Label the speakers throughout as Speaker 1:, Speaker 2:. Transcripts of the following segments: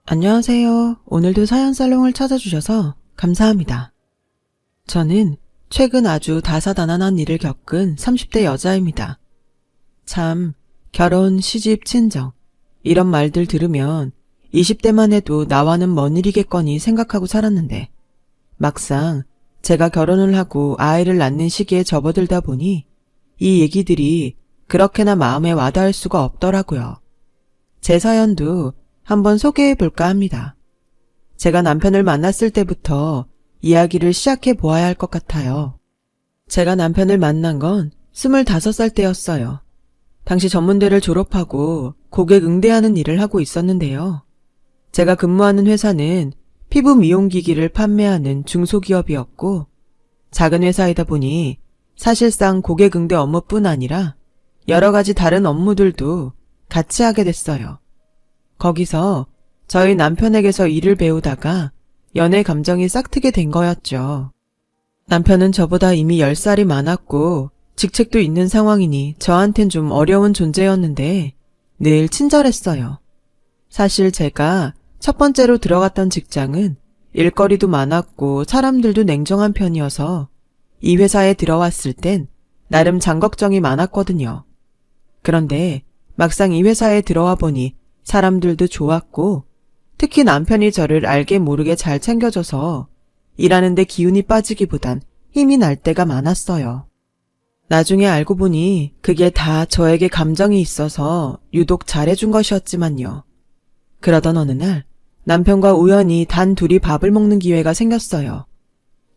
Speaker 1: 안녕하세요. 오늘도 사연살롱을 찾아주셔서 감사합니다. 저는 최근 아주 다사다난한 일을 겪은 30대 여자입니다. 참, 결혼, 시집, 친정 이런 말들 들으면 20대만 해도 나와는 먼 일이겠거니 생각하고 살았는데 막상 제가 결혼을 하고 아이를 낳는 시기에 접어들다 보니 이 얘기들이 그렇게나 마음에 와닿을 수가 없더라고요. 제 사연도 한번 소개해 볼까 합니다. 제가 남편을 만났을 때부터 이야기를 시작해 보아야 할 것 같아요. 제가 남편을 만난 건 25살 때였어요. 당시 전문대를 졸업하고 고객 응대하는 일을 하고 있었는데요. 제가 근무하는 회사는 피부 미용기기를 판매하는 중소기업이었고 작은 회사이다 보니 사실상 고객 응대 업무뿐 아니라 여러 가지 다른 업무들도 같이 하게 됐어요. 거기서 저희 남편에게서 일을 배우다가 연애 감정이 싹트게 된 거였죠. 남편은 저보다 이미 10살이 많았고 직책도 있는 상황이니 저한텐 좀 어려운 존재였는데 늘 친절했어요. 사실 제가 첫 번째로 들어갔던 직장은 일거리도 많았고 사람들도 냉정한 편이어서 이 회사에 들어왔을 땐 나름 장걱정이 많았거든요. 그런데 막상 이 회사에 들어와 보니 사람들도 좋았고 특히 남편이 저를 알게 모르게 잘 챙겨줘서 일하는데 기운이 빠지기보단 힘이 날 때가 많았어요. 나중에 알고 보니 그게 다 저에게 감정이 있어서 유독 잘해준 것이었지만요. 그러던 어느 날 남편과 우연히 단 둘이 밥을 먹는 기회가 생겼어요.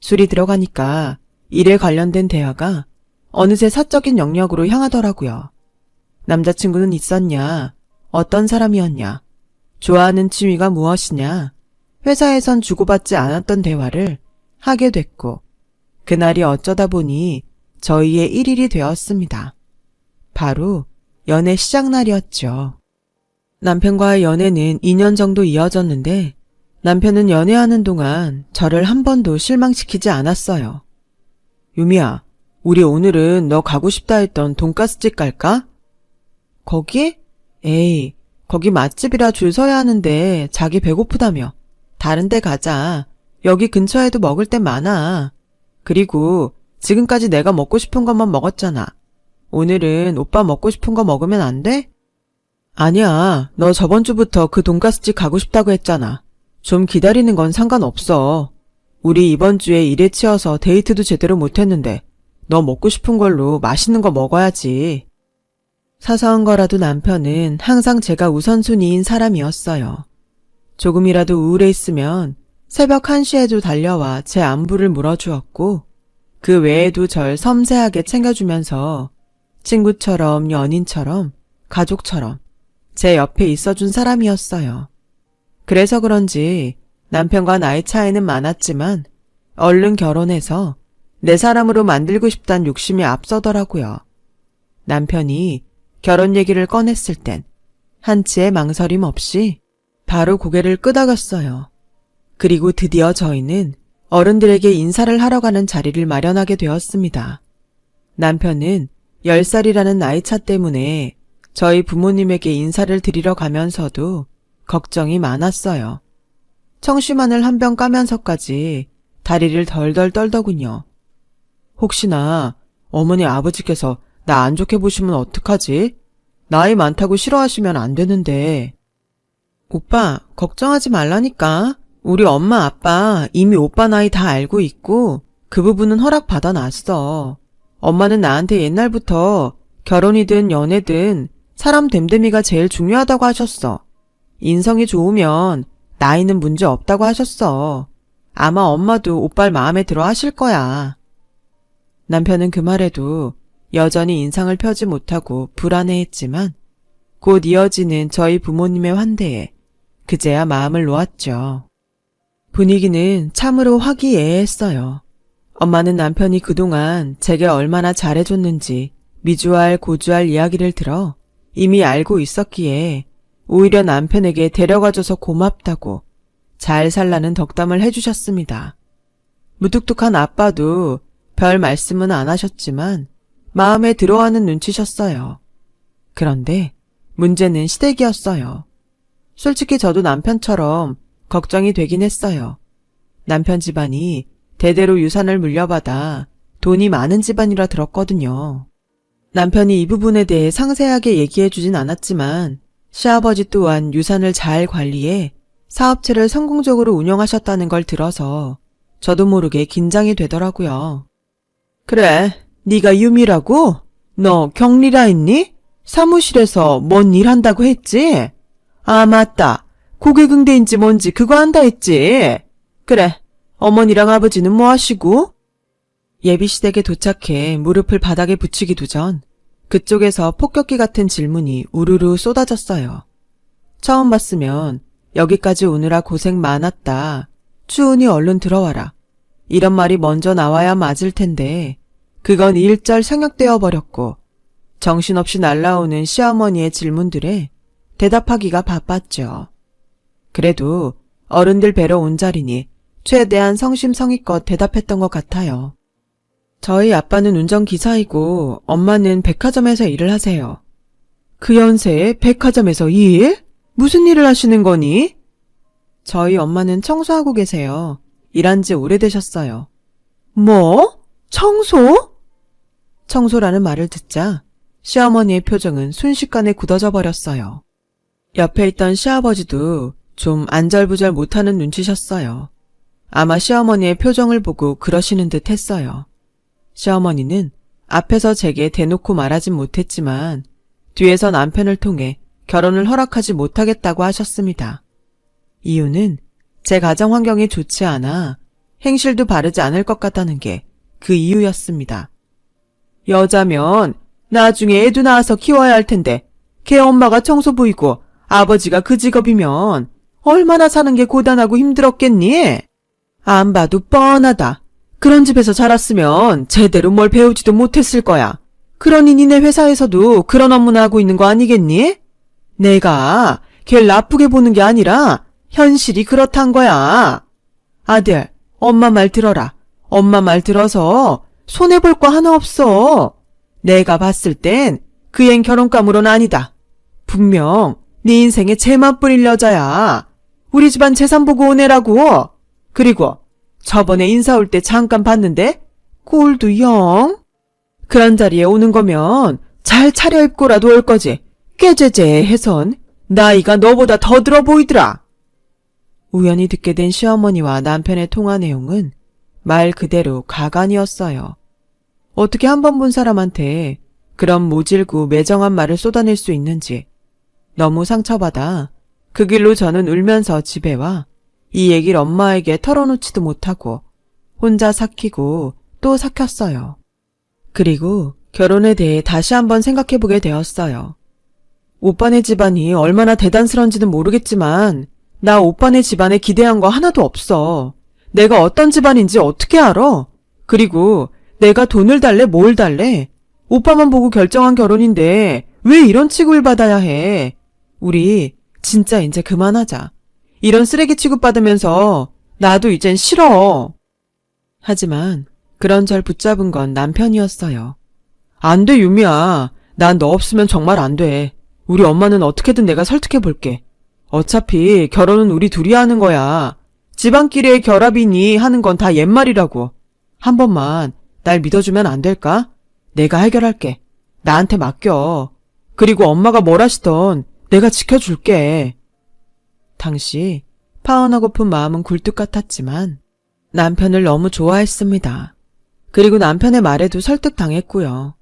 Speaker 1: 술이 들어가니까 일에 관련된 대화가 어느새 사적인 영역으로 향하더라고요. 남자친구는 있었냐? 어떤 사람이었냐? 좋아하는 취미가 무엇이냐? 회사에선 주고받지 않았던 대화를 하게 됐고 그날이 어쩌다 보니 저희의 1일이 되었습니다. 바로 연애 시작날이었죠. 남편과의 연애는 2년 정도 이어졌는데 남편은 연애하는 동안 저를 한 번도 실망시키지 않았어요. 유미야, 우리 오늘은 너 가고 싶다 했던 돈가스집 갈까? 거기? 에이, 거기 맛집이라 줄 서야 하는데 자기 배고프다며. 다른 데 가자. 여기 근처에도 먹을 데 많아. 그리고 지금까지 내가 먹고 싶은 것만 먹었잖아. 오늘은 오빠 먹고 싶은 거 먹으면 안 돼? 아니야, 너 저번 주부터 그 돈가스집 가고 싶다고 했잖아. 좀 기다리는 건 상관없어. 우리 이번 주에 일에 치여서 데이트도 제대로 못했는데 너 먹고 싶은 걸로 맛있는 거 먹어야지. 사소한 거라도 남편은 항상 제가 우선순위인 사람이었어요. 조금이라도 우울해 있으면 새벽 1시에도 달려와 제 안부를 물어주었고 그 외에도 절 섬세하게 챙겨주면서 친구처럼 연인처럼 가족처럼 제 옆에 있어준 사람이었어요. 그래서 그런지 남편과 나이 차이는 많았지만 얼른 결혼해서 내 사람으로 만들고 싶단 욕심이 앞서더라고요. 남편이 결혼 얘기를 꺼냈을 땐 한치의 망설임 없이 바로 고개를 끄덕였어요. 그리고 드디어 저희는 어른들에게 인사를 하러 가는 자리를 마련하게 되었습니다. 남편은 10살이라는 나이차 때문에 저희 부모님에게 인사를 드리러 가면서도 걱정이 많았어요. 청심환을 한 병 까면서까지 다리를 덜덜 떨더군요. 혹시나 어머니 아버지께서 나 안 좋게 보시면 어떡하지? 나이 많다고 싫어하시면 안 되는데. 오빠, 걱정하지 말라니까. 우리 엄마 아빠 이미 오빠 나이 다 알고 있고 그 부분은 허락받아 놨어. 엄마는 나한테 옛날부터 결혼이든 연애든 사람 됨됨이가 제일 중요하다고 하셨어. 인성이 좋으면 나이는 문제 없다고 하셨어. 아마 엄마도 오빠를 마음에 들어 하실 거야. 남편은 그 말에도 여전히 인상을 펴지 못하고 불안해했지만 곧 이어지는 저희 부모님의 환대에 그제야 마음을 놓았죠. 분위기는 참으로 화기애애했어요. 엄마는 남편이 그동안 제게 얼마나 잘해줬는지 미주알 고주알 이야기를 들어 이미 알고 있었기에 오히려 남편에게 데려가줘서 고맙다고 잘 살라는 덕담을 해주셨습니다. 무뚝뚝한 아빠도 별 말씀은 안 하셨지만 마음에 들어하는 눈치셨어요. 그런데 문제는 시댁이었어요. 솔직히 저도 남편처럼 걱정이 되긴 했어요. 남편 집안이 대대로 유산을 물려받아 돈이 많은 집안이라 들었거든요. 남편이 이 부분에 대해 상세하게 얘기해 주진 않았지만 시아버지 또한 유산을 잘 관리해 사업체를 성공적으로 운영하셨다는 걸 들어서 저도 모르게 긴장이 되더라고요. 그래, 네가 유미라고? 너 격리라 했니? 사무실에서 뭔 일 한다고 했지? 아, 맞다. 고객응대인지 뭔지 그거 한다 했지? 그래, 어머니랑 아버지는 뭐 하시고? 예비시댁에 도착해 무릎을 바닥에 붙이기도 전 그쪽에서 폭격기 같은 질문이 우르르 쏟아졌어요. 처음 봤으면 여기까지 오느라 고생 많았다. 추운이 얼른 들어와라. 이런 말이 먼저 나와야 맞을 텐데 그건 일절 생략되어 버렸고 정신없이 날라오는 시어머니의 질문들에 대답하기가 바빴죠. 그래도 어른들 뵈러 온 자리니 최대한 성심성의껏 대답했던 것 같아요. 저희 아빠는 운전기사이고 엄마는 백화점에서 일을 하세요. 그 연세에 백화점에서 일? 무슨 일을 하시는 거니? 저희 엄마는 청소하고 계세요. 일한 지 오래되셨어요. 뭐? 청소? 청소라는 말을 듣자 시어머니의 표정은 순식간에 굳어져 버렸어요. 옆에 있던 시아버지도 좀 안절부절 못하는 눈치셨어요. 아마 시어머니의 표정을 보고 그러시는 듯 했어요. 시어머니는 앞에서 제게 대놓고 말하진 못했지만 뒤에서 남편을 통해 결혼을 허락하지 못하겠다고 하셨습니다. 이유는 제 가정 환경이 좋지 않아 행실도 바르지 않을 것 같다는 게 그 이유였습니다. 여자면 나중에 애도 낳아서 키워야 할 텐데 걔 엄마가 청소부이고 아버지가 그 직업이면 얼마나 사는 게 고단하고 힘들었겠니? 안 봐도 뻔하다. 그런 집에서 자랐으면 제대로 뭘 배우지도 못했을 거야. 그러니 니네 회사에서도 그런 업무나 하고 있는 거 아니겠니? 내가 걔를 나쁘게 보는 게 아니라 현실이 그렇단 거야. 아들, 엄마 말 들어라. 엄마 말 들어서 손해볼 거 하나 없어. 내가 봤을 땐 그 앤 결혼감으로는 아니다. 분명 네 인생에 재만 뿌릴 여자야. 우리 집안 재산 보고 오네라고. 그리고 저번에 인사 올 때 잠깐 봤는데 꼴도 영. 그런 자리에 오는 거면 잘 차려입고라도 올 거지. 깨제제해선 나이가 너보다 더 들어 보이더라. 우연히 듣게 된 시어머니와 남편의 통화 내용은 말 그대로 가관이었어요. 어떻게 한 번 본 사람한테 그런 모질고 매정한 말을 쏟아낼 수 있는지 너무 상처받아 그 길로 저는 울면서 집에 와 이 얘기를 엄마에게 털어놓지도 못하고 혼자 삭히고 또 삭혔어요. 그리고 결혼에 대해 다시 한번 생각해보게 되었어요. 오빠네 집안이 얼마나 대단스러운지는 모르겠지만 나 오빠네 집안에 기대한 거 하나도 없어. 내가 어떤 집안인지 어떻게 알아? 그리고 내가 돈을 달래 뭘 달래? 오빠만 보고 결정한 결혼인데 왜 이런 취급을 받아야 해? 우리 진짜 이제 그만하자. 이런 쓰레기 취급받으면서 나도 이젠 싫어. 하지만 그런 절 붙잡은 건 남편이었어요. 안 돼, 유미야. 난 너 없으면 정말 안 돼. 우리 엄마는 어떻게든 내가 설득해볼게. 어차피 결혼은 우리 둘이 하는 거야. 집안끼리의 결합이니 하는 건 다 옛말이라고. 한 번만 날 믿어주면 안 될까? 내가 해결할게. 나한테 맡겨. 그리고 엄마가 뭘 하시던 내가 지켜줄게. 당시 파혼하고픈 마음은 굴뚝 같았지만 남편을 너무 좋아했습니다. 그리고 남편의 말에도 설득당했고요.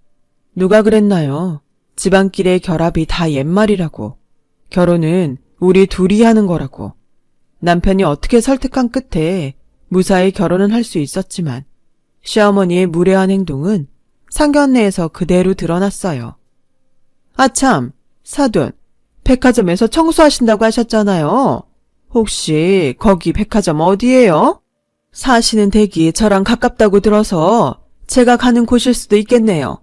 Speaker 1: 누가 그랬나요? 집안끼리의 결합이 다 옛말이라고. 결혼은 우리 둘이 하는 거라고. 남편이 어떻게 설득한 끝에 무사히 결혼은 할 수 있었지만 시어머니의 무례한 행동은 상견례에서 그대로 드러났어요. 아참, 사돈, 백화점에서 청소하신다고 하셨잖아요. 혹시 거기 백화점 어디예요? 사시는 댁이 저랑 가깝다고 들어서 제가 가는 곳일 수도 있겠네요.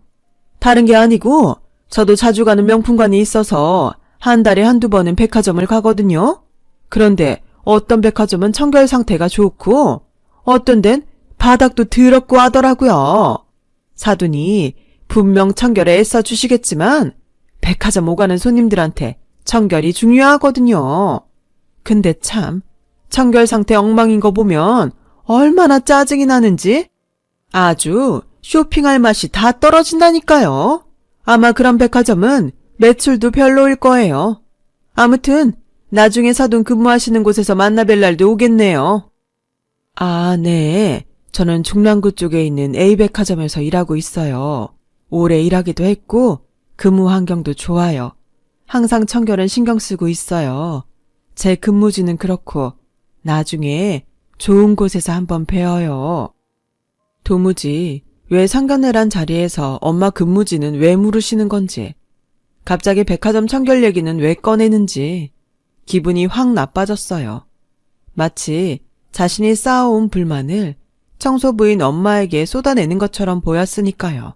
Speaker 1: 다른 게 아니고 저도 자주 가는 명품관이 있어서 한 달에 한두 번은 백화점을 가거든요. 그런데 어떤 백화점은 청결 상태가 좋고 어떤 데는 바닥도 더럽고 하더라고요. 사돈이 분명 청결에 애써 주시겠지만 백화점 오가는 손님들한테 청결이 중요하거든요. 근데 참, 청결 상태 엉망인 거 보면 얼마나 짜증이 나는지 아주 쇼핑할 맛이 다 떨어진다니까요. 아마 그런 백화점은 매출도 별로일 거예요. 아무튼 나중에 사돈 근무하시는 곳에서 만나뵐 날도 오겠네요. 아, 네. 저는 중랑구 쪽에 있는 A백화점에서 일하고 있어요. 오래 일하기도 했고 근무 환경도 좋아요. 항상 청결은 신경 쓰고 있어요. 제 근무지는 그렇고 나중에 좋은 곳에서 한번 뵈어요. 도무지 왜 상견례란 자리에서 엄마 근무지는 왜 물으시는 건지, 갑자기 백화점 청결 얘기는 왜 꺼내는지 기분이 확 나빠졌어요. 마치 자신이 쌓아온 불만을 청소부인 엄마에게 쏟아내는 것처럼 보였으니까요.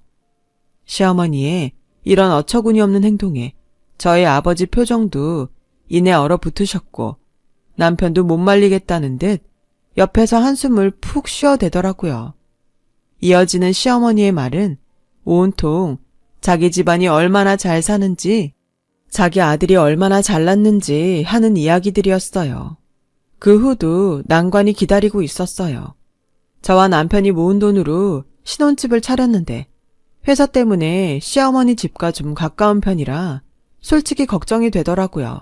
Speaker 1: 시어머니의 이런 어처구니 없는 행동에 저희 아버지 표정도 이내 얼어붙으셨고 남편도 못 말리겠다는 듯 옆에서 한숨을 푹 쉬어대더라고요. 이어지는 시어머니의 말은 온통 자기 집안이 얼마나 잘 사는지, 자기 아들이 얼마나 잘났는지 하는 이야기들이었어요. 그 후도 난관이 기다리고 있었어요. 저와 남편이 모은 돈으로 신혼집을 차렸는데 회사 때문에 시어머니 집과 좀 가까운 편이라 솔직히 걱정이 되더라고요.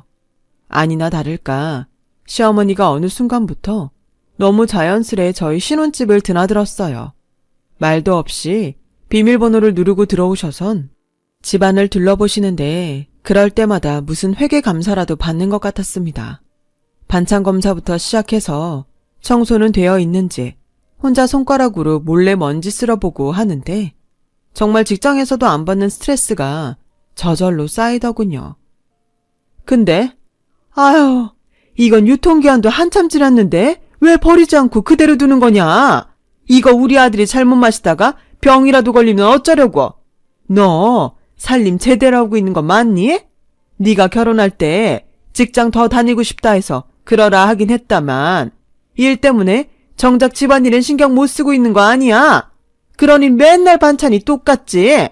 Speaker 1: 아니나 다를까 시어머니가 어느 순간부터 너무 자연스레 저희 신혼집을 드나들었어요. 말도 없이 비밀번호를 누르고 들어오셔선 집안을 둘러보시는데 그럴 때마다 무슨 회계 감사라도 받는 것 같았습니다. 반찬 검사부터 시작해서 청소는 되어 있는지 혼자 손가락으로 몰래 먼지 쓸어보고 하는데 정말 직장에서도 안 받는 스트레스가 저절로 쌓이더군요. 근데 아유, 이건 유통기한도 한참 지났는데 왜 버리지 않고 그대로 두는 거냐? 이거 우리 아들이 잘못 마시다가 병이라도 걸리면 어쩌려고? 너 살림 제대로 하고 있는 거 맞니? 네가 결혼할 때 직장 더 다니고 싶다 해서 그러라 하긴 했다만 일 때문에 정작 집안일엔 신경 못 쓰고 있는 거 아니야? 그러니 맨날 반찬이 똑같지?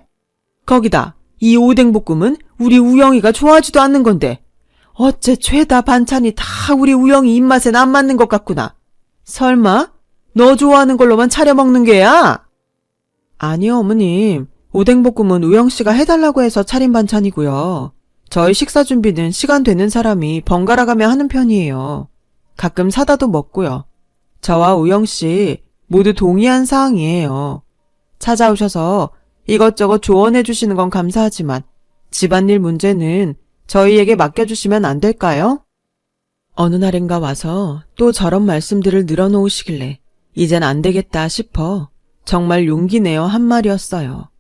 Speaker 1: 거기다 이 오뎅볶음은 우리 우영이가 좋아하지도 않는 건데 어째 죄다 반찬이 다 우리 우영이 입맛엔 안 맞는 것 같구나. 설마 너 좋아하는 걸로만 차려 먹는 게야? 아니요, 어머님. 오뎅볶음은 우영씨가 해달라고 해서 차린 반찬이고요. 저희 식사 준비는 시간 되는 사람이 번갈아 가며 하는 편이에요. 가끔 사다도 먹고요. 저와 우영씨 모두 동의한 사항이에요. 찾아오셔서 이것저것 조언해 주시는 건 감사하지만 집안일 문제는 저희에게 맡겨주시면 안 될까요? 어느 날인가 와서 또 저런 말씀들을 늘어놓으시길래 이젠 안 되겠다 싶어 정말 용기 내어 한 말이었어요.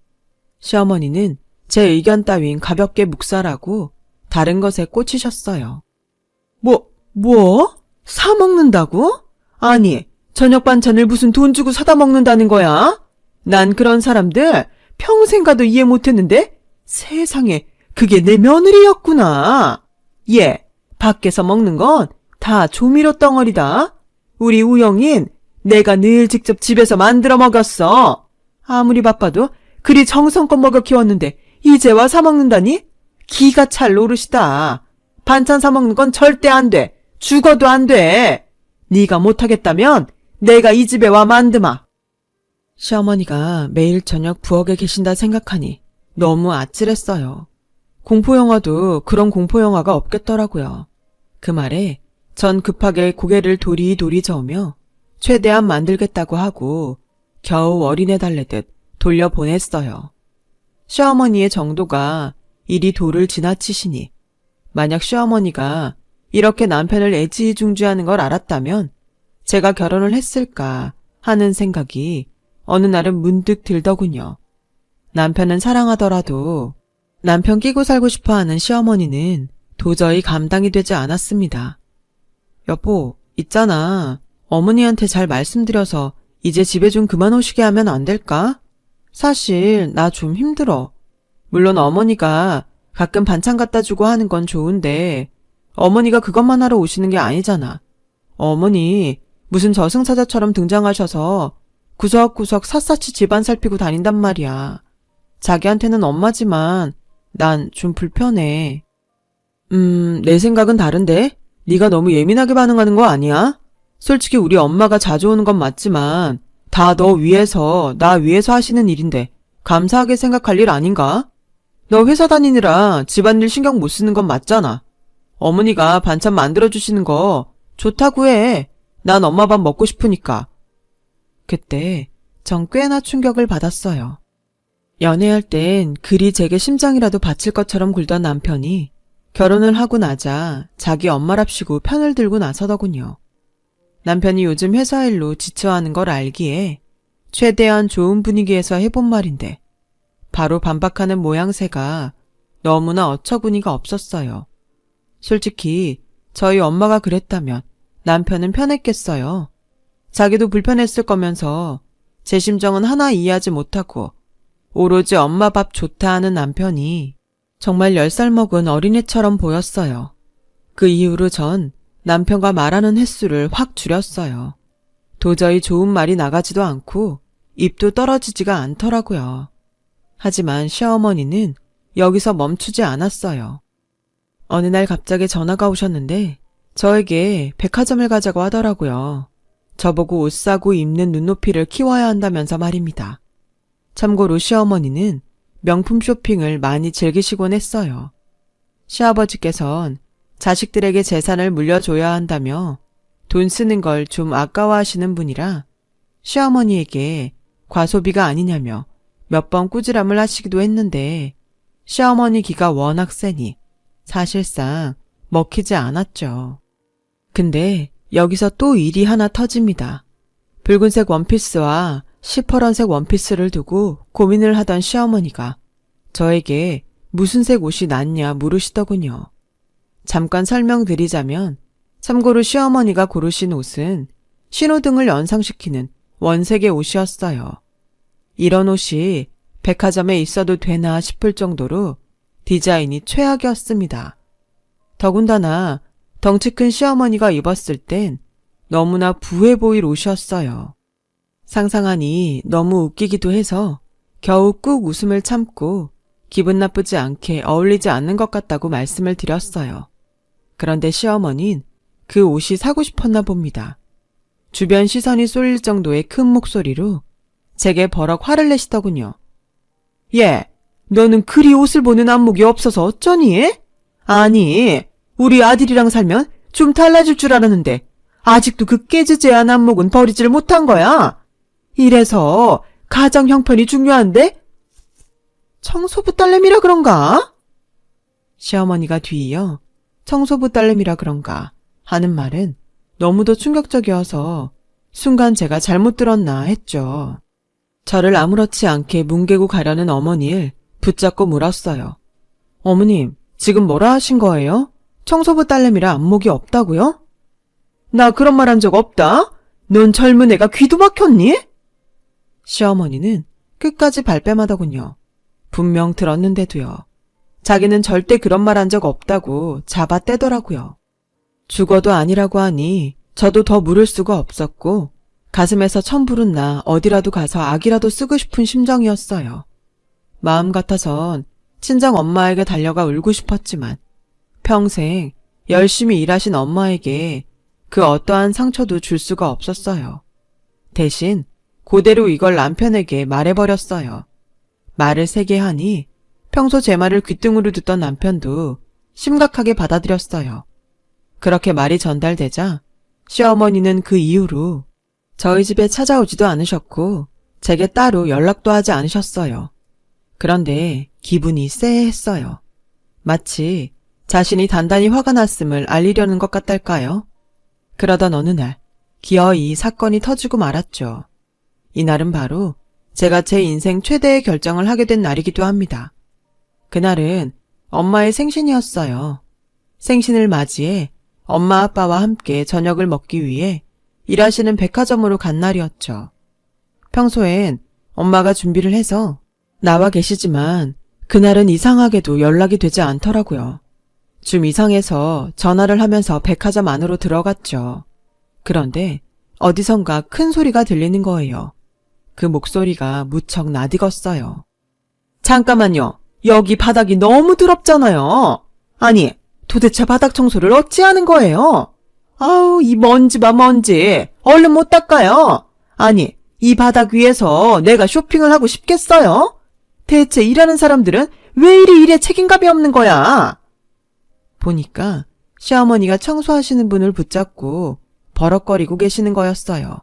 Speaker 1: 시어머니는 제 의견 따윈 가볍게 묵살하고 다른 것에 꽂히셨어요. 뭐? 사 먹는다고? 아니, 저녁 반찬을 무슨 돈 주고 사다 먹는다는 거야? 난 그런 사람들 평생 가도 이해 못했는데 세상에 그게 내 며느리였구나. 얘, 밖에서 먹는 건 다 조미료 덩어리다. 우리 우영인 내가 늘 직접 집에서 만들어 먹였어. 아무리 바빠도 그리 정성껏 먹여 키웠는데 이제 와 사 먹는다니? 기가 찰 노릇이다. 반찬 사 먹는 건 절대 안 돼. 죽어도 안 돼. 네가 못하겠다면 내가 이 집에 와 만드마. 시어머니가 매일 저녁 부엌에 계신다 생각하니 너무 아찔했어요. 공포영화도 그런 공포영화가 없겠더라고요. 그 말에 전 급하게 고개를 도리도리 저으며 최대한 만들겠다고 하고 겨우 어린애 달래듯 돌려보냈어요. 시어머니의 정도가 이리 도를 지나치시니 만약 시어머니가 이렇게 남편을 애지중지하는 걸 알았다면 제가 결혼을 했을까 하는 생각이 어느 날은 문득 들더군요. 남편은 사랑하더라도 남편 끼고 살고 싶어하는 시어머니는 도저히 감당이 되지 않았습니다. 여보, 있잖아. 어머니한테 잘 말씀드려서 이제 집에 좀 그만 오시게 하면 안 될까? 사실 나 좀 힘들어. 물론 어머니가 가끔 반찬 갖다 주고 하는 건 좋은데 어머니가 그것만 하러 오시는 게 아니잖아. 어머니 무슨 저승사자처럼 등장하셔서 구석구석 샅샅이 집안 살피고 다닌단 말이야. 자기한테는 엄마지만 난 좀 불편해. 내 생각은 다른데? 네가 너무 예민하게 반응하는 거 아니야? 솔직히 우리 엄마가 자주 오는 건 맞지만 다 너 위해서, 나 위해서 하시는 일인데 감사하게 생각할 일 아닌가? 너 회사 다니느라 집안일 신경 못 쓰는 건 맞잖아. 어머니가 반찬 만들어주시는 거 좋다고 해. 난 엄마 밥 먹고 싶으니까. 그때 전 꽤나 충격을 받았어요. 연애할 땐 그리 제게 심장이라도 바칠 것처럼 굴던 남편이 결혼을 하고 나자 자기 엄마랍시고 편을 들고 나서더군요. 남편이 요즘 회사 일로 지쳐하는 걸 알기에 최대한 좋은 분위기에서 해본 말인데 바로 반박하는 모양새가 너무나 어처구니가 없었어요. 솔직히 저희 엄마가 그랬다면 남편은 편했겠어요. 자기도 불편했을 거면서 제 심정은 하나 이해하지 못하고 오로지 엄마 밥 좋다 하는 남편이 정말 10살 먹은 어린애처럼 보였어요. 그 이후로 전 남편과 말하는 횟수를 확 줄였어요. 도저히 좋은 말이 나가지도 않고 입도 떨어지지가 않더라고요. 하지만 시어머니는 여기서 멈추지 않았어요. 어느 날 갑자기 전화가 오셨는데 저에게 백화점을 가자고 하더라고요. 저보고 옷 사고 입는 눈높이를 키워야 한다면서 말입니다. 참고로 시어머니는 명품 쇼핑을 많이 즐기시곤 했어요. 시아버지께선 자식들에게 재산을 물려줘야 한다며 돈 쓰는 걸 좀 아까워하시는 분이라 시어머니에게 과소비가 아니냐며 몇 번 꾸지람을 하시기도 했는데 시어머니 기가 워낙 세니 사실상 먹히지 않았죠. 근데 여기서 또 일이 하나 터집니다. 붉은색 원피스와 시퍼런색 원피스를 두고 고민을 하던 시어머니가 저에게 무슨 색 옷이 낫냐 물으시더군요. 잠깐 설명드리자면 참고로 시어머니가 고르신 옷은 신호등을 연상시키는 원색의 옷이었어요. 이런 옷이 백화점에 있어도 되나 싶을 정도로 디자인이 최악이었습니다. 더군다나 덩치 큰 시어머니가 입었을 땐 너무나 부해 보일 옷이었어요. 상상하니 너무 웃기기도 해서 겨우 꾹 웃음을 참고 기분 나쁘지 않게 어울리지 않는 것 같다고 말씀을 드렸어요. 그런데 시어머니는 그 옷이 사고 싶었나 봅니다. 주변 시선이 쏠릴 정도의 큰 목소리로 제게 버럭 화를 내시더군요. 예, 너는 그리 옷을 보는 안목이 없어서 어쩌니? 아니, 우리 아들이랑 살면 좀 달라질 줄 알았는데 아직도 그 깨지지한 안목은 버리질 못한 거야. 이래서 가정 형편이 중요한데? 청소부 딸내미라 그런가? 시어머니가 뒤이어 청소부 딸내미라 그런가 하는 말은 너무도 충격적이어서 순간 제가 잘못 들었나 했죠. 저를 아무렇지 않게 뭉개고 가려는 어머니를 붙잡고 물었어요. 어머님, 지금 뭐라 하신 거예요? 청소부 딸내미라 안목이 없다고요? 나 그런 말 한 적 없다. 넌 젊은 애가 귀도 막혔니? 시어머니는 끝까지 발뺌하더군요. 분명 들었는데도요. 자기는 절대 그런 말 한 적 없다고 잡아떼더라고요. 죽어도 아니라고 하니 저도 더 물을 수가 없었고 가슴에서 천불은 나 어디라도 가서 악이라도 쓰고 싶은 심정이었어요. 마음 같아선 친정 엄마에게 달려가 울고 싶었지만 평생 열심히 일하신 엄마에게 그 어떠한 상처도 줄 수가 없었어요. 대신 그대로 이걸 남편에게 말해버렸어요. 말을 세게 하니 평소 제 말을 귓등으로 듣던 남편도 심각하게 받아들였어요. 그렇게 말이 전달되자 시어머니는 그 이후로 저희 집에 찾아오지도 않으셨고 제게 따로 연락도 하지 않으셨어요. 그런데 기분이 쎄했어요. 마치 자신이 단단히 화가 났음을 알리려는 것 같달까요? 그러던 어느 날 기어이 사건이 터지고 말았죠. 이날은 바로 제가 제 인생 최대의 결정을 하게 된 날이기도 합니다. 그날은 엄마의 생신이었어요. 생신을 맞이해 엄마 아빠와 함께 저녁을 먹기 위해 일하시는 백화점으로 간 날이었죠. 평소엔 엄마가 준비를 해서 나와 계시지만 그날은 이상하게도 연락이 되지 않더라고요. 좀 이상해서 전화를 하면서 백화점 안으로 들어갔죠. 그런데 어디선가 큰 소리가 들리는 거예요. 그 목소리가 무척 낯익었어요. 잠깐만요. 여기 바닥이 너무 더럽잖아요. 아니, 도대체 바닥 청소를 어찌하는 거예요? 아우, 이 먼지봐 먼지. 얼른 못 닦아요. 아니, 이 바닥 위에서 내가 쇼핑을 하고 싶겠어요? 대체 일하는 사람들은 왜 이리 일에 책임감이 없는 거야? 보니까 시어머니가 청소하시는 분을 붙잡고 버럭거리고 계시는 거였어요.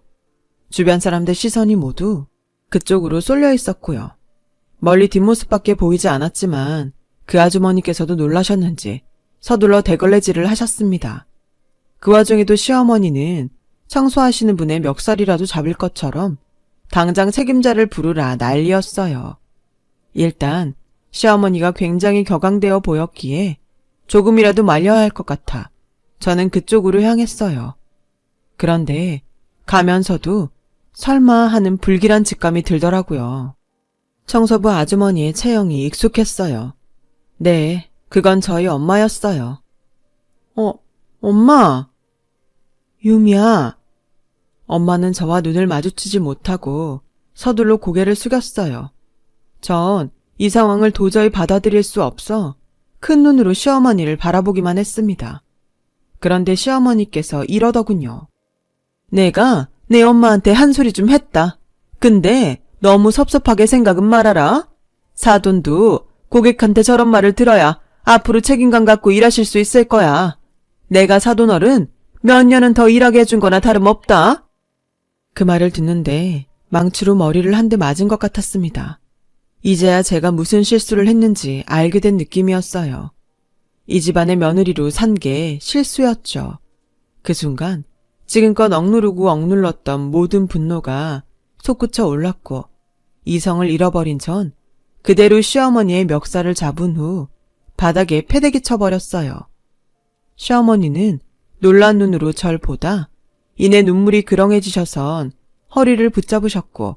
Speaker 1: 주변 사람들 시선이 모두 그쪽으로 쏠려 있었고요. 멀리 뒷모습밖에 보이지 않았지만 그 아주머니께서도 놀라셨는지 서둘러 대걸레질을 하셨습니다. 그 와중에도 시어머니는 청소하시는 분의 멱살이라도 잡을 것처럼 당장 책임자를 부르라 난리였어요. 일단 시어머니가 굉장히 격앙되어 보였기에 조금이라도 말려야 할 것 같아 저는 그쪽으로 향했어요. 그런데 가면서도 설마 하는 불길한 직감이 들더라고요. 청소부 아주머니의 체형이 익숙했어요. 네, 그건 저희 엄마였어요. 엄마. 유미야. 엄마는 저와 눈을 마주치지 못하고 서둘러 고개를 숙였어요. 전 이 상황을 도저히 받아들일 수 없어 큰 눈으로 시어머니를 바라보기만 했습니다. 그런데 시어머니께서 이러더군요. 내가 내 엄마한테 한 소리 좀 했다. 근데 너무 섭섭하게 생각은 말아라. 사돈도 고객한테 저런 말을 들어야 앞으로 책임감 갖고 일하실 수 있을 거야. 내가 사돈어른 몇 년은 더 일하게 해준 거나 다름없다. 그 말을 듣는데 망치로 머리를 한 대 맞은 것 같았습니다. 이제야 제가 무슨 실수를 했는지 알게 된 느낌이었어요. 이 집안의 며느리로 산 게 실수였죠. 그 순간 지금껏 억누르고 억눌렀던 모든 분노가 솟구쳐 올랐고 이성을 잃어버린 전 그대로 시어머니의 멱살을 잡은 후 바닥에 패대기 쳐버렸어요. 시어머니는 놀란 눈으로 절 보다 이내 눈물이 그렁해지셔선 허리를 붙잡으셨고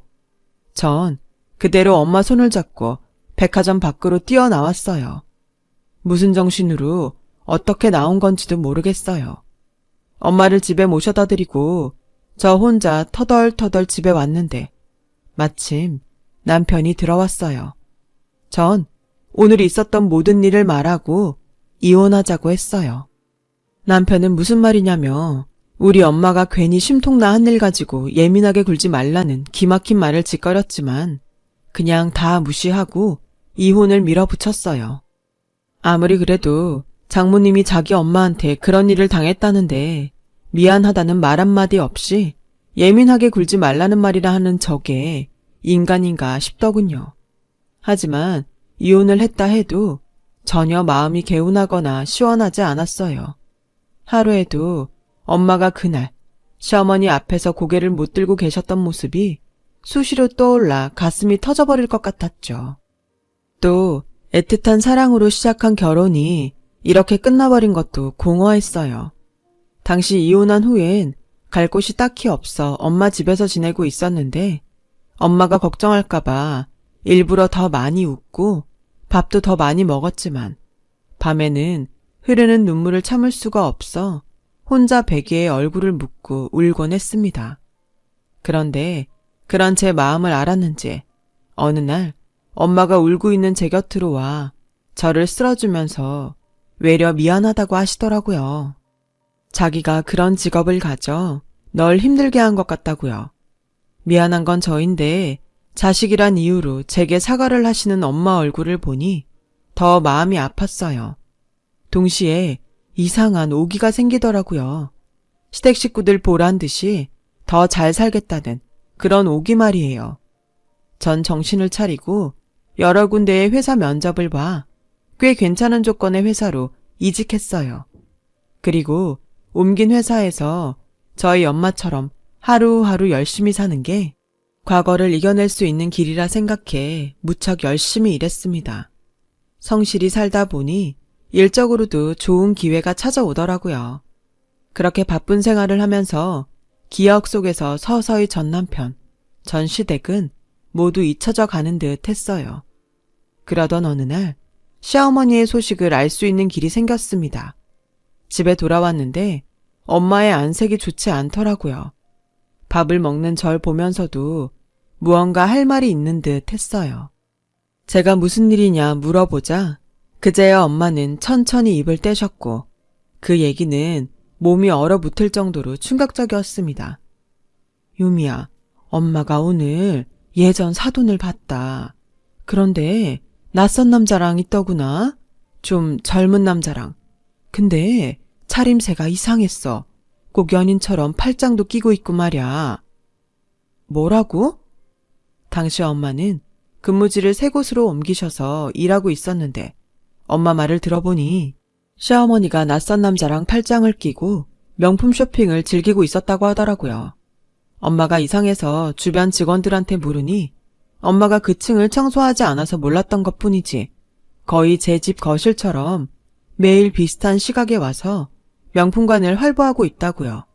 Speaker 1: 전 그대로 엄마 손을 잡고 백화점 밖으로 뛰어나왔어요. 무슨 정신으로 어떻게 나온 건지도 모르겠어요. 엄마를 집에 모셔다 드리고 저 혼자 터덜터덜 집에 왔는데 마침 남편이 들어왔어요. 전 오늘 있었던 모든 일을 말하고 이혼하자고 했어요. 남편은 무슨 말이냐며 우리 엄마가 괜히 심통나 한 일 가지고 예민하게 굴지 말라는 기막힌 말을 짓거렸지만 그냥 다 무시하고 이혼을 밀어붙였어요. 아무리 그래도 장모님이 자기 엄마한테 그런 일을 당했다는데 미안하다는 말 한마디 없이 예민하게 굴지 말라는 말이라 하는 저게 인간인가 싶더군요. 하지만 이혼을 했다 해도 전혀 마음이 개운하거나 시원하지 않았어요. 하루에도 엄마가 그날 시어머니 앞에서 고개를 못 들고 계셨던 모습이 수시로 떠올라 가슴이 터져버릴 것 같았죠. 또 애틋한 사랑으로 시작한 결혼이 이렇게 끝나버린 것도 공허했어요. 당시 이혼한 후엔 갈 곳이 딱히 없어 엄마 집에서 지내고 있었는데 엄마가 걱정할까봐 일부러 더 많이 웃고 밥도 더 많이 먹었지만 밤에는 흐르는 눈물을 참을 수가 없어 혼자 베개에 얼굴을 묻고 울곤 했습니다. 그런데 그런 제 마음을 알았는지 어느 날 엄마가 울고 있는 제 곁으로 와 저를 쓸어주면서 외려 미안하다고 하시더라고요. 자기가 그런 직업을 가져 널 힘들게 한 것 같다고요. 미안한 건 저인데 자식이란 이유로 제게 사과를 하시는 엄마 얼굴을 보니 더 마음이 아팠어요. 동시에 이상한 오기가 생기더라고요. 시댁 식구들 보란 듯이 더 잘 살겠다는 그런 오기 말이에요. 전 정신을 차리고 여러 군데의 회사 면접을 봐 꽤 괜찮은 조건의 회사로 이직했어요. 그리고 옮긴 회사에서 저희 엄마처럼 하루하루 열심히 사는 게 과거를 이겨낼 수 있는 길이라 생각해 무척 열심히 일했습니다. 성실히 살다 보니 일적으로도 좋은 기회가 찾아오더라고요. 그렇게 바쁜 생활을 하면서 기억 속에서 서서히 전 남편, 전 시댁은 모두 잊혀져 가는 듯 했어요. 그러던 어느 날 시어머니의 소식을 알 수 있는 길이 생겼습니다. 집에 돌아왔는데 엄마의 안색이 좋지 않더라고요. 밥을 먹는 절 보면서도 무언가 할 말이 있는 듯 했어요. 제가 무슨 일이냐 물어보자 그제야 엄마는 천천히 입을 떼셨고 그 얘기는 몸이 얼어붙을 정도로 충격적이었습니다. 유미야, 엄마가 오늘 예전 사돈을 봤다. 그런데 낯선 남자랑 있더구나. 좀 젊은 남자랑. 근데 차림새가 이상했어. 꼭 연인처럼 팔짱도 끼고 있고 말이야. 뭐라고? 당시 엄마는 근무지를 새 곳으로 옮기셔서 일하고 있었는데 엄마 말을 들어보니 시어머니가 낯선 남자랑 팔짱을 끼고 명품 쇼핑을 즐기고 있었다고 하더라고요. 엄마가 이상해서 주변 직원들한테 물으니 엄마가 그 층을 청소하지 않아서 몰랐던 것뿐이지 거의 제 집 거실처럼 매일 비슷한 시각에 와서 명품관을 활보하고 있다고요.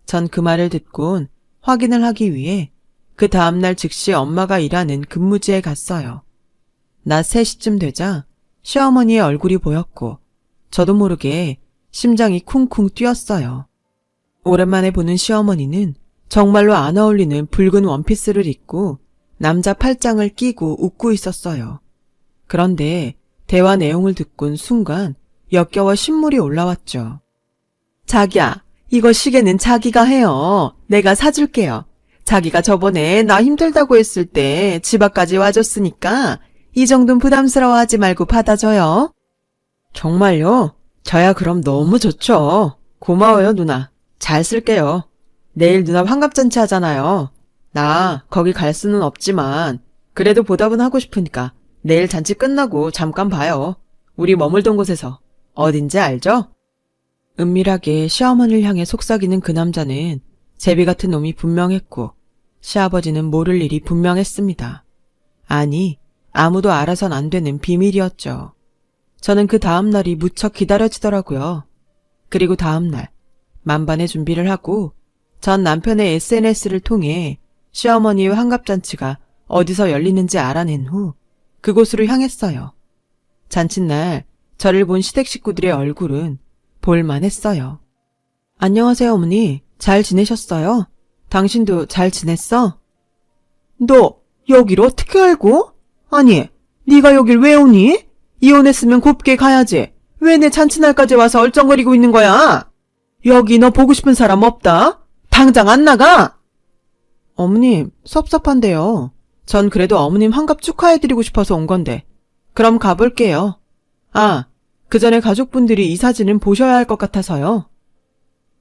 Speaker 1: 전 그 말을 듣곤 확인을 하기 위해 그 다음날 즉시 엄마가 일하는 근무지에 갔어요. 낮 3시쯤 되자 시어머니의 얼굴이 보였고 저도 모르게 심장이 쿵쿵 뛰었어요. 오랜만에 보는 시어머니는 정말로 안 어울리는 붉은 원피스를 입고 남자 팔짱을 끼고 웃고 있었어요. 그런데 대화 내용을 듣곤 순간 역겨워 신물이 올라왔죠. 자기야, 이거 시계는 자기가 해요. 내가 사줄게요. 자기가 저번에 나 힘들다고 했을 때 집 앞까지 와줬으니까 이 정도는 부담스러워하지 말고 받아줘요. 정말요? 저야 그럼 너무 좋죠. 고마워요, 누나. 잘 쓸게요. 내일 누나 환갑잔치 하잖아요. 나 거기 갈 수는 없지만 그래도 보답은 하고 싶으니까 내일 잔치 끝나고 잠깐 봐요. 우리 머물던 곳에서. 어딘지 알죠? 은밀하게 시어머니를 향해 속삭이는 그 남자는 제비 같은 놈이 분명했고 시아버지는 모를 일이 분명했습니다. 아니, 아무도 알아선 안 되는 비밀이었죠. 저는 그 다음 날이 무척 기다려지더라고요. 그리고 다음 날 만반의 준비를 하고 전 남편의 SNS를 통해 시어머니의 환갑잔치가 어디서 열리는지 알아낸 후 그곳으로 향했어요. 잔칫날 저를 본 시댁 식구들의 얼굴은 볼만했어요. 안녕하세요, 어머니. 잘 지내셨어요? 당신도 잘 지냈어? 너 여길 어떻게 알고? 아니, 네가 여길 왜 오니? 이혼했으면 곱게 가야지. 왜 내 잔칫날까지 와서 얼쩡거리고 있는 거야? 여기 너 보고 싶은 사람 없다? 당장 안 나가! 어머님, 섭섭한데요. 전 그래도 어머님 환갑 축하해드리고 싶어서 온 건데. 그럼 가볼게요. 아, 그 전에 가족분들이 이 사진은 보셔야 할 것 같아서요.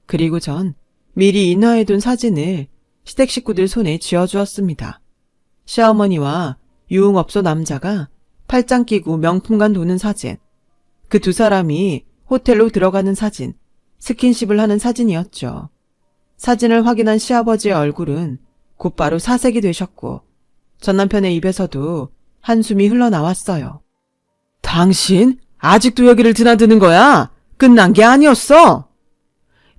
Speaker 1: 그리고 전 미리 인화해둔 사진을 시댁 식구들 손에 쥐어주었습니다. 시어머니와 유흥업소 남자가 팔짱 끼고 명품관 도는 사진, 그 두 사람이 호텔로 들어가는 사진, 스킨십을 하는 사진이었죠. 사진을 확인한 시아버지의 얼굴은 곧바로 사색이 되셨고 전 남편의 입에서도 한숨이 흘러나왔어요. 당신 아직도 여기를 드나드는 거야? 끝난 게 아니었어?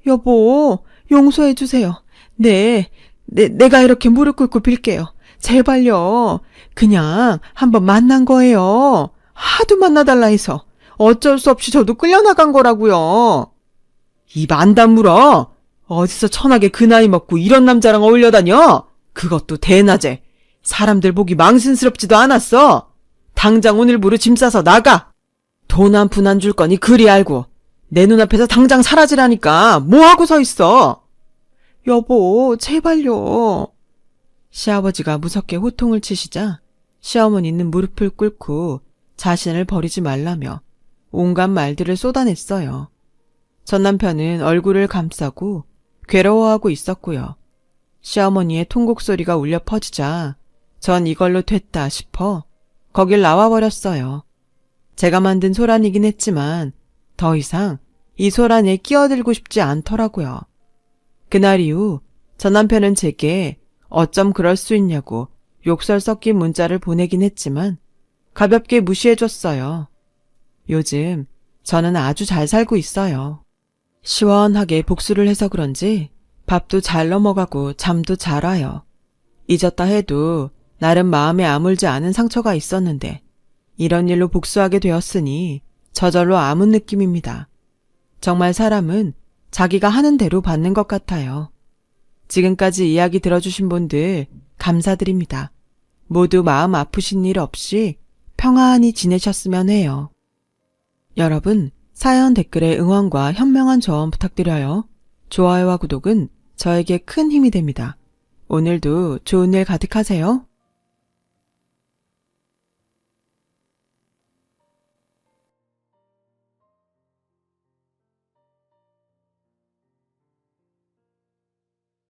Speaker 1: 여보, 용서해주세요. 내가 이렇게 무릎 꿇고 빌게요. 제발요. 그냥 한번 만난 거예요. 하도 만나달라 해서 어쩔 수 없이 저도 끌려나간 거라고요. 입 안 다물어. 어디서 천하게 그 나이 먹고 이런 남자랑 어울려 다녀? 그것도 대낮에. 사람들 보기 망신스럽지도 않았어. 당장 오늘부로 짐 싸서 나가. 돈 한 푼 안 줄 거니 그리 알고. 내 눈앞에서 당장 사라지라니까 뭐하고 서 있어. 여보, 제발요. 시아버지가 무섭게 호통을 치시자 시어머니는 무릎을 꿇고 자신을 버리지 말라며 온갖 말들을 쏟아냈어요. 전 남편은 얼굴을 감싸고 괴로워하고 있었고요. 시어머니의 통곡 소리가 울려 퍼지자 전 이걸로 됐다 싶어 거길 나와버렸어요. 제가 만든 소란이긴 했지만 더 이상 이 소란에 끼어들고 싶지 않더라고요. 그날 이후 전 남편은 제게 어쩜 그럴 수 있냐고 욕설 섞인 문자를 보내긴 했지만 가볍게 무시해줬어요. 요즘 저는 아주 잘 살고 있어요. 시원하게 복수를 해서 그런지 밥도 잘 넘어가고 잠도 잘 와요. 잊었다 해도 나름 마음에 아물지 않은 상처가 있었는데 이런 일로 복수하게 되었으니 저절로 아문 느낌입니다. 정말 사람은 자기가 하는 대로 받는 것 같아요. 지금까지 이야기 들어주신 분들 감사드립니다. 모두 마음 아프신 일 없이 평안히 지내셨으면 해요. 여러분, 사연 댓글에 응원과 현명한 조언 부탁드려요. 좋아요와 구독은 저에게 큰 힘이 됩니다. 오늘도 좋은 일 가득하세요.